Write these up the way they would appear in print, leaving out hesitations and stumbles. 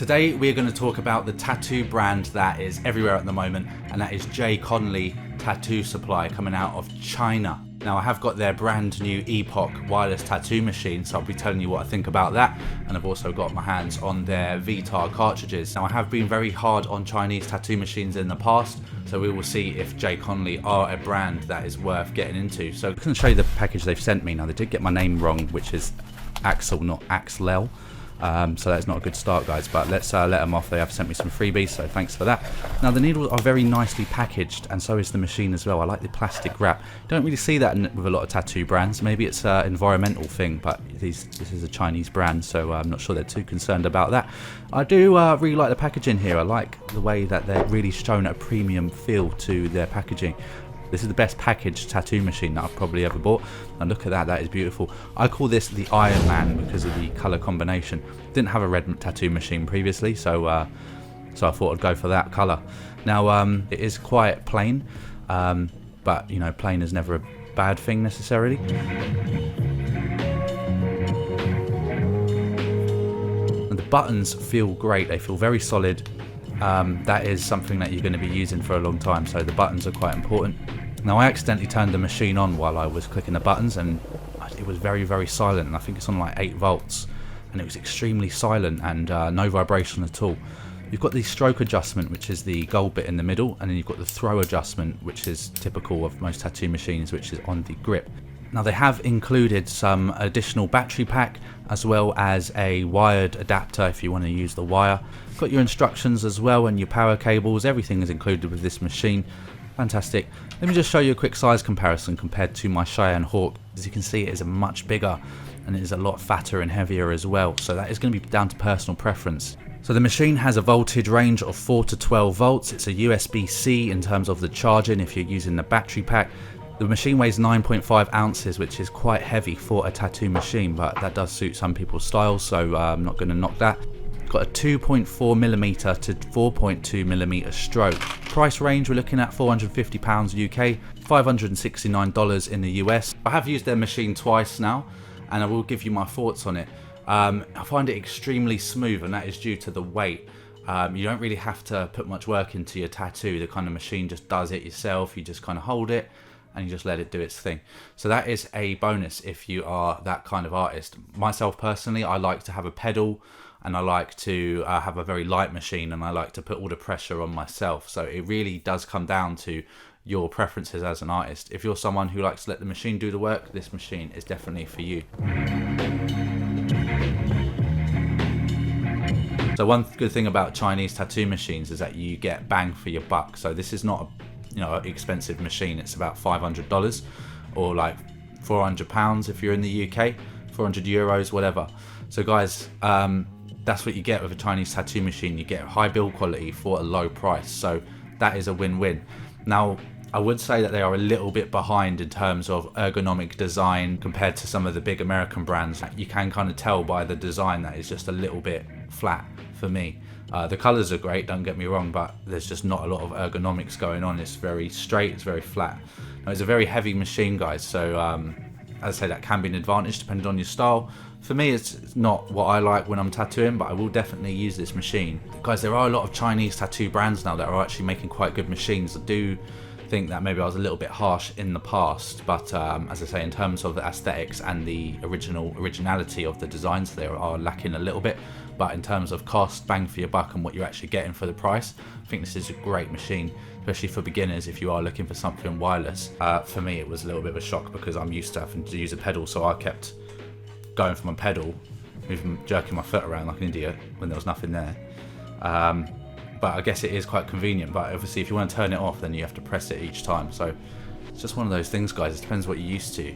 Today we're going to talk about the tattoo brand that is everywhere at the moment, and that is JCONLY Tattoo Supply, coming out of China. Now I have got their brand new Epoch wireless tattoo machine, so I'll be telling you what I think about that, and I've also got my hands on their Vetar cartridges. Now I have been very hard on Chinese tattoo machines in the past, so we will see if JCONLY are a brand that is worth getting into. So I'm going to show you the package they've sent me. Now they did get my name wrong, which is Axel, not Axlel. So that's not a good start, guys, but let's let them off. They have sent me some freebies, so thanks for that. Now the needles are very nicely packaged, and so is the machine as well. I like the plastic wrap. Don't really see that with a lot of tattoo brands. Maybe it's an environmental thing, but this is a Chinese brand, so I'm not sure they're too concerned about that. I do really like the packaging here. I like the way that they're really showing a premium feel to their packaging. This is the best packaged tattoo machine that I've probably ever bought. And look at that, that is beautiful. I call this the Iron Man because of the colour combination. Didn't have a red tattoo machine previously, so I thought I'd go for that colour. Now, it is quite plain, but you know, plain is never a bad thing necessarily. And the buttons feel great, they feel very solid. That is something that you're going to be using for a long time, so the buttons are quite important. Now I accidentally turned the machine on while I was clicking the buttons, and it was very, very silent, and I think it's on like 8 volts, and it was extremely silent and no vibration at all. You've got the stroke adjustment, which is the gold bit in the middle, and then you've got the throw adjustment, which is typical of most tattoo machines, which is on the grip. Now they have included some additional battery pack as well as a wired adapter if you want to use the wire. Got your instructions as well and your power cables. Everything is included with this machine. Fantastic. Let me just show you a quick size comparison compared to my Cheyenne Hawk. As you can see, it is a much bigger and it is a lot fatter and heavier as well. So that is going to be down to personal preference. So the machine has a voltage range of 4 to 12 volts. It's a USB-C in terms of the charging if you're using the battery pack. The machine weighs 9.5 ounces, which is quite heavy for a tattoo machine, but that does suit some people's styles, so I'm not going to knock that. Got a 2.4mm to 4.2mm stroke. Price range, we're looking at £450 UK, $569 in the US. I have used their machine twice now, and I will give you my thoughts on it. I find it extremely smooth, and that is due to the weight. You don't really have to put much work into your tattoo. The kind of machine just does it yourself. You just kind of hold it and you just let it do its thing. So that is a bonus if you are that kind of artist. Myself personally, I like to have a pedal, and I like to have a very light machine, and I like to put all the pressure on myself. So it really does come down to your preferences as an artist. If you're someone who likes to let the machine do the work, this machine is definitely for you. So one good thing about Chinese tattoo machines is that you get bang for your buck. So this is not an expensive machine. It's about $500 or like £400 if you're in the UK, 400 euros, whatever. So guys, that's what you get with a Chinese tattoo machine. You get high build quality for a low price, so that is a win-win. Now I would say that they are a little bit behind in terms of ergonomic design compared to some of the big American brands. You can kind of tell by the design that it's just a little bit flat for me. The colours are great, don't get me wrong, but there's just not a lot of ergonomics going on. It's very straight, it's very flat. Now, it's a very heavy machine, guys, so as I say, that can be an advantage depending on your style. For me, it's not what I like when I'm tattooing, but I will definitely use this machine. Guys, there are a lot of Chinese tattoo brands now that are actually making quite good machines. I do think that maybe I was a little bit harsh in the past, but as I say, in terms of the aesthetics and the originality of the designs, they are lacking a little bit. But in terms of cost, bang for your buck, and what you're actually getting for the price, I think this is a great machine, especially for beginners if you are looking for something wireless. For me, it was a little bit of a shock because I'm used to having to use a pedal, so I kept going from a pedal, jerking my foot around like an idiot when there was nothing there. But I guess it is quite convenient, but obviously if you want to turn it off, then you have to press it each time. So it's just one of those things, guys. It depends what you're used to.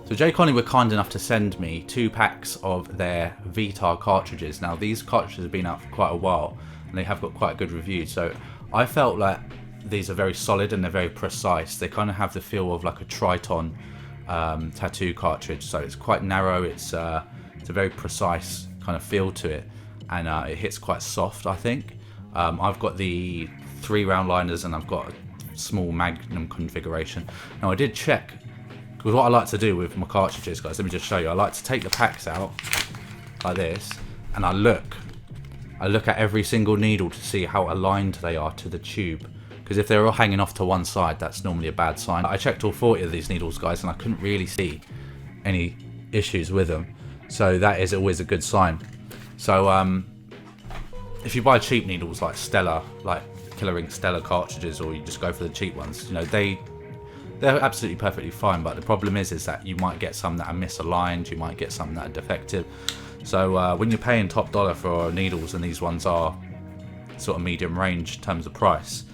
So JCONLY were kind enough to send me 2 packs of their Vetar cartridges. Now these cartridges have been out for quite a while, and they have got quite good reviews. So I felt like these are very solid and they're very precise. They kind of have the feel of like a Triton tattoo cartridge. So it's quite narrow. It's a very precise kind of feel to it, and it hits quite soft, I think. I've got the 3 round liners, and I've got a small magnum configuration. Now I did check, because what I like to do with my cartridges, guys, let me just show you. I like to take the packs out like this, and I look I look at every single needle to see how aligned they are to the tube, because if they're all hanging off to one side, that's normally a bad sign. I checked all 40 of these needles, guys, and I couldn't really see any issues with them, so that is always a good sign. So if you buy cheap needles like Stella, like Killer Ink Stella cartridges, or you just go for the cheap ones, you know, they're absolutely perfectly fine, but the problem is that you might get some that are misaligned, you might get some that are defective. So when you're paying top dollar for needles, and these ones are sort of medium range in terms of price,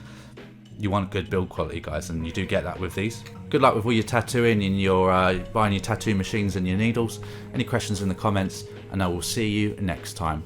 you want good build quality, guys, and you do get that with these. Good luck with all your tattooing and your buying your tattoo machines and your needles. Any questions in the comments, and I will see you next time.